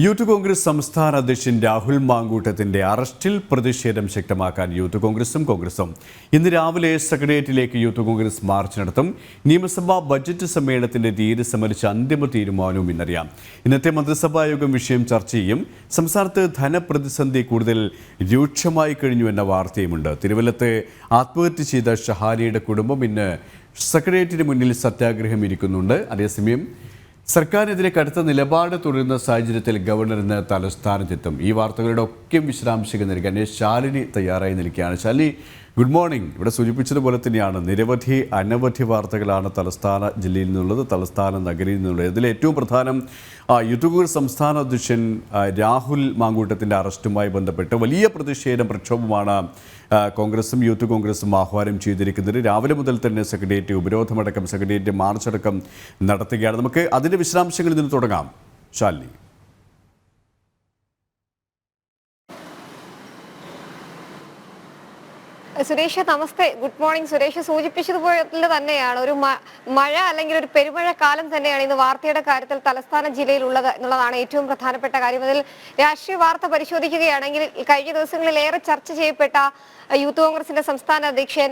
Youth Congress സംസ്ഥാന അധ്യക്ഷൻ രാഹുൽ മാങ്കൂട്ടത്തിന്റെ അറസ്റ്റിൽ പ്രതിഷേധം ശക്തമാക്കാൻ യൂത്ത് കോൺഗ്രസും ഇന്ന് രാവിലെ സെക്രട്ടേറിയറ്റിലേക്ക് യൂത്ത് കോൺഗ്രസ് മാർച്ച് നടത്തും. നിയമസഭാ ബജറ്റ് സമ്മേളനത്തിന്റെ തീയതി സംബന്ധിച്ച അന്തിമ തീരുമാനവും ഇന്നറിയാം. ഇന്നത്തെ മന്ത്രിസഭാ യോഗം വിഷയം ചർച്ച ചെയ്യും. സംസ്ഥാനത്ത് ധനപ്രതിസന്ധി കൂടുതൽ രൂക്ഷമായി കഴിഞ്ഞു എന്ന വാർത്തയുമുണ്ട്. തിരുവല്ലത്ത് ആത്മഹത്യ ചെയ്ത ഷഹാനിയുടെ കുടുംബം ഇന്ന് സെക്രട്ടേറിയറ്റിന് മുന്നിൽ സത്യാഗ്രഹം ഇരിക്കുന്നുണ്ട്. അതേസമയം സർക്കാരിനെതിരെ കടുത്ത നിലപാട് തുടരുന്ന സാഹചര്യത്തിൽ ഗവർണർ ഇന്ന് തലസ്ഥാനത്തെത്തും. ഈ വാർത്തകളുടെ ഒക്കെ വിശദാംശങ്ങൾ നൽകാൻ ശാലിനി തയ്യാറായി നിൽക്കുകയാണ്. Shalini, good morning. ഇവിടെ സൂചിപ്പിച്ചതുപോലെ തന്നെയാണ് അനവധി വാർത്തകളാണ് തലസ്ഥാന ജില്ലയിൽ നിന്നുള്ളത്, തലസ്ഥാന നഗരിയിൽ നിന്നുള്ളത്. ഇതിൽ ഏറ്റവും പ്രധാനം യൂത്ത് കോൺഗ്രസ് സംസ്ഥാന അധ്യക്ഷൻ രാഹുൽ മാങ്കൂട്ടത്തിൻ്റെ അറസ്റ്റുമായി ബന്ധപ്പെട്ട് വലിയ പ്രക്ഷോഭമാണ് കോൺഗ്രസും യൂത്ത് കോൺഗ്രസും ആഹ്വാനം ചെയ്തിരിക്കുന്നത്. രാവിലെ മുതൽ തന്നെ സെക്രട്ടേറിയറ്റ് ഉപരോധമടക്കം സെക്രട്ടേറിയറ്റ് മാർച്ചടക്കം നടത്തുകയാണ്. നമുക്ക് അതിൻ്റെ വിശദാംശങ്ങളിൽ നിന്ന് തുടങ്ങാം. ശാലിനി. സുരേഷ്, നമസ്തേ, ഗുഡ് മോർണിംഗ്. സുരേഷ് സൂചിപ്പിച്ചതുപോലെ തന്നെയാണ് ഒരു മഴ അല്ലെങ്കിൽ ഒരു പെരുമഴക്കാലം തന്നെയാണ് ഇന്ന് വാർത്തയുടെ കാര്യത്തിൽ തലസ്ഥാന ജില്ലയിലുള്ളത് എന്നുള്ളതാണ് ഏറ്റവും പ്രധാനപ്പെട്ട കാര്യം. അതിൽ രാഷ്ട്രീയ വാർത്ത പരിശോധിക്കുകയാണെങ്കിൽ കഴിഞ്ഞ ദിവസങ്ങളിൽ ഏറെ ചർച്ച ചെയ്യപ്പെട്ട യൂത്ത് കോൺഗ്രസിന്റെ സംസ്ഥാന അധ്യക്ഷൻ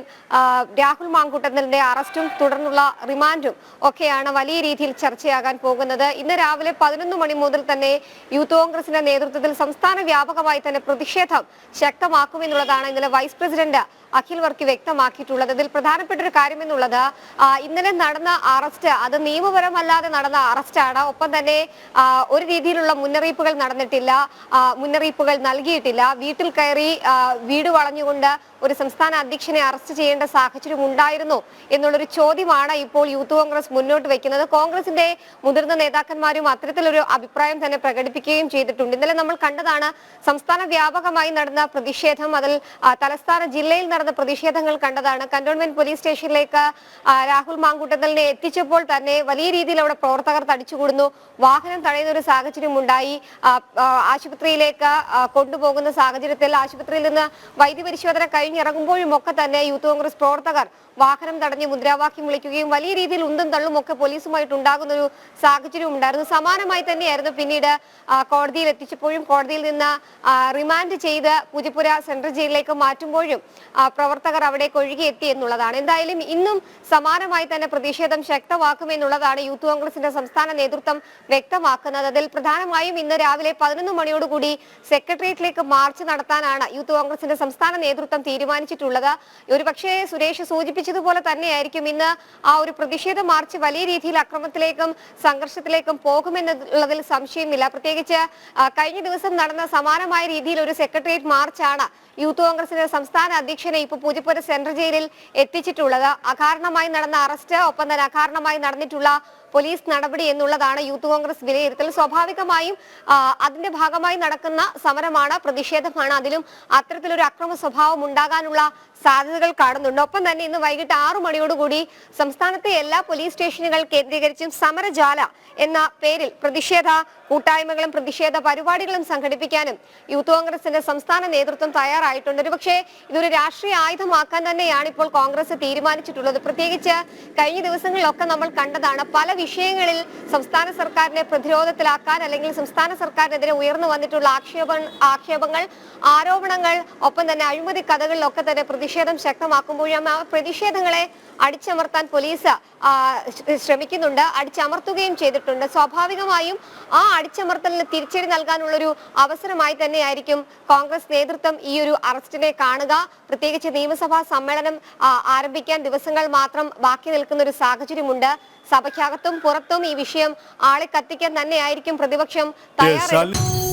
രാഹുൽ മാങ്കൂട്ടത്തിന്റെ അറസ്റ്റും തുടർന്നുള്ള റിമാൻഡും ഒക്കെയാണ് വലിയ രീതിയിൽ ചർച്ചയാകാൻ പോകുന്നത്. ഇന്ന് രാവിലെ 11 മണി മുതൽ തന്നെ യൂത്ത് കോൺഗ്രസിന്റെ നേതൃത്വത്തിൽ സംസ്ഥാന വ്യാപകമായി തന്നെ പ്രതിഷേധം ശക്തമാക്കുമെന്നുള്ളതാണ് ഇന്നലെ വൈസ് പ്രസിഡന്റ് അഖിൽ വർക്കി വ്യക്തമാക്കിയിട്ടുള്ളത്. ഇതിൽ പ്രധാനപ്പെട്ട ഒരു കാര്യം എന്നുള്ളത് ഇന്നലെ നടന്ന അറസ്റ്റ് അത് നിയമപരമല്ലാതെ നടന്ന അറസ്റ്റാണ്. ഒപ്പം തന്നെ ഒരു രീതിയിലുള്ള മുന്നറിയിപ്പുകൾ നടന്നിട്ടില്ല, മുന്നറിയിപ്പുകൾ നൽകിയിട്ടില്ല. വീട്ടിൽ കയറി വീട് വളഞ്ഞുകൊണ്ട് ഒരു സംസ്ഥാന അധ്യക്ഷനെ അറസ്റ്റ് ചെയ്യേണ്ട സാഹചര്യം ഉണ്ടായിരുന്നു എന്നുള്ളൊരു ചോദ്യമാണ് ഇപ്പോൾ യൂത്ത് കോൺഗ്രസ് മുന്നോട്ട് വെക്കുന്നത്. കോൺഗ്രസിന്റെ മുതിർന്ന നേതാക്കന്മാരും അത്തരത്തിലൊരു അഭിപ്രായം തന്നെ പ്രകടിപ്പിക്കുകയും ചെയ്തിട്ടുണ്ട്. ഇന്നലെ നമ്മൾ കണ്ടതാണ് സംസ്ഥാന വ്യാപകമായി നടന്ന പ്രതിഷേധം. അതിൽ തലസ്ഥാന ജില്ലയിൽ നടന്ന പ്രതിഷേധങ്ങൾ കണ്ടതാണ്. കന്റോൺമെന്റ് പോലീസ് സ്റ്റേഷനിലേക്ക് രാഹുൽ മാങ്കൂട്ടത്തിനെ എത്തിച്ചപ്പോൾ തന്നെ വലിയ രീതിയിൽ അവിടെ പ്രവർത്തകർ തടിച്ചുകൂടുന്നു. വാഹനം തടയുന്ന ഒരു സാഹചര്യം ഉണ്ടായി. ആശുപത്രിയിലേക്ക് കൊണ്ടുപോകുന്ന സാഹചര്യത്തിൽ ആശുപത്രിയിൽ നിന്ന് വൈദ്യപരിശോധന കഴിഞ്ഞിറങ്ങുമ്പോഴും ഒക്കെ തന്നെ യൂത്ത് കോൺഗ്രസ് പ്രവർത്തകർ വാഹനം തടഞ്ഞ് മുദ്രാവാക്യം വിളിക്കുകയും വലിയ രീതിയിൽ ഉന്തും തള്ളും ഒക്കെ പോലീസുമായിട്ട് ഉണ്ടാകുന്ന ഒരു സാഹചര്യം ഉണ്ടായിരുന്നു. സമാനമായി തന്നെയായിരുന്നു പിന്നീട് കോടതിയിൽ എത്തിച്ചപ്പോഴും കോടതിയിൽ നിന്ന് റിമാൻഡ് ചെയ്ത് പൂജപ്പുര സെൻട്രൽ ജയിലിലേക്ക് മാറ്റുമ്പോഴും പ്രവർത്തകർ അവിടേക്ക് ഒഴുകിയെത്തി എന്നുള്ളതാണ്. എന്തായാലും ഇന്നും സമാനമായി തന്നെ പ്രതിഷേധം ശക്തമാക്കുമെന്നുള്ളതാണ് യൂത്ത് കോൺഗ്രസിന്റെ സംസ്ഥാന നേതൃത്വം വ്യക്തമാക്കുന്നത്. അതിൽ പ്രധാനമായും ഇന്ന് രാവിലെ 11 മണിയോടുകൂടി സെക്രട്ടേറിയറ്റിലേക്ക് മാർച്ച് നടത്താനാണ് യൂത്ത് കോൺഗ്രസിന്റെ സംസ്ഥാന നേതൃത്വം തീരുമാനിച്ചിട്ടുള്ളത്. ഒരുപക്ഷെ സുരേഷ് സൂചിപ്പിച്ചതുപോലെ തന്നെയായിരിക്കും ഇന്ന് ആ ഒരു പ്രതിഷേധ മാർച്ച് വലിയ രീതിയിൽ അക്രമത്തിലേക്കും സംഘർഷത്തിലേക്കും പോകുമെന്നുള്ളതിൽ സംശയമില്ല. പ്രത്യേകിച്ച് കഴിഞ്ഞ ദിവസം നടന്ന സമാനമായ രീതിയിൽ ഒരു സെക്രട്ടേറിയറ്റ് മാർച്ചാണ് യൂത്ത് കോൺഗ്രസിന്റെ സംസ്ഥാന അധ്യക്ഷനെ ഇപ്പോൾ പൂജപ്പുര സെൻട്രൽ ജയിലിൽ എത്തിച്ചിട്ടുള്ളത്. അകാരണമായി നടന്ന അറസ്റ്റ്, ഒപ്പം തന്നെ അകാരണമായി നടന്നിട്ടുള്ള പോലീസ് നടപടി എന്നുള്ളതാണ് യൂത്ത് കോൺഗ്രസ് വിലയിരുത്തൽ. സ്വാഭാവികമായും അതിന്റെ ഭാഗമായി നടക്കുന്ന സമരമാണ്, പ്രതിഷേധമാണ്. അതിലും അത്തരത്തിലൊരു അക്രമ സ്വഭാവം ഉണ്ടാകാനുള്ള സാധ്യതകൾ കാണുന്നുണ്ട്. ഒപ്പം തന്നെ ഇന്ന് വൈകിട്ട് 6 മണിയോടുകൂടി സംസ്ഥാനത്തെ എല്ലാ പോലീസ് സ്റ്റേഷനുകൾ കേന്ദ്രീകരിച്ചും സമരജാല എന്ന പേരിൽ പ്രതിഷേധ കൂട്ടായ്മകളും പ്രതിഷേധ പരിപാടികളും സംഘടിപ്പിക്കാനും യൂത്ത് കോൺഗ്രസിന്റെ സംസ്ഥാന നേതൃത്വം തയ്യാറായിട്ടുണ്ട്. ഒരുപക്ഷെ ഇതൊരു രാഷ്ട്രീയ ആയുധമാക്കാൻ തന്നെയാണ് ഇപ്പോൾ കോൺഗ്രസ് തീരുമാനിച്ചിട്ടുള്ളത്. പ്രത്യേകിച്ച് കഴിഞ്ഞ ദിവസങ്ങളിലൊക്കെ നമ്മൾ കണ്ടതാണ് പല വിഷയങ്ങളിൽ സംസ്ഥാന സർക്കാരിനെ പ്രതിരോധത്തിലാക്കാൻ അല്ലെങ്കിൽ സംസ്ഥാന സർക്കാരിനെതിരെ ഉയർന്നു വന്നിട്ടുള്ള ആക്ഷേപങ്ങൾ, ആരോപണങ്ങൾ, ഒപ്പം തന്നെ അഴിമതി കഥകളിലൊക്കെ തന്നെ പ്രതിഷേധം ശക്തമാക്കുമ്പോഴും ആ പ്രതിഷേധങ്ങളെ അടിച്ചമർത്താൻ പോലീസ് ശ്രമിക്കുന്നുണ്ട്, അടിച്ചമർത്തുകയും ചെയ്തിട്ടുണ്ട്. സ്വാഭാവികമായും ആ അടിച്ചമർത്തലിന് തിരിച്ചടി നൽകാനുള്ളൊരു അവസരമായി തന്നെയായിരിക്കും കോൺഗ്രസ് നേതൃത്വം ഈ ഒരു അറസ്റ്റിനെ കാണുക. പ്രത്യേകിച്ച് നിയമസഭാ സമ്മേളനം ആരംഭിക്കാൻ ദിവസങ്ങൾ മാത്രം ബാക്കി നിൽക്കുന്ന ഒരു സാഹചര്യമുണ്ട്. സഭയ്ക്കകത്തും പുറത്തും ഈ വിഷയം ആളെ കത്തിക്കാൻ തന്നെയായിരിക്കും പ്രതിപക്ഷം തയ്യാറെടുക്കുന്നത്.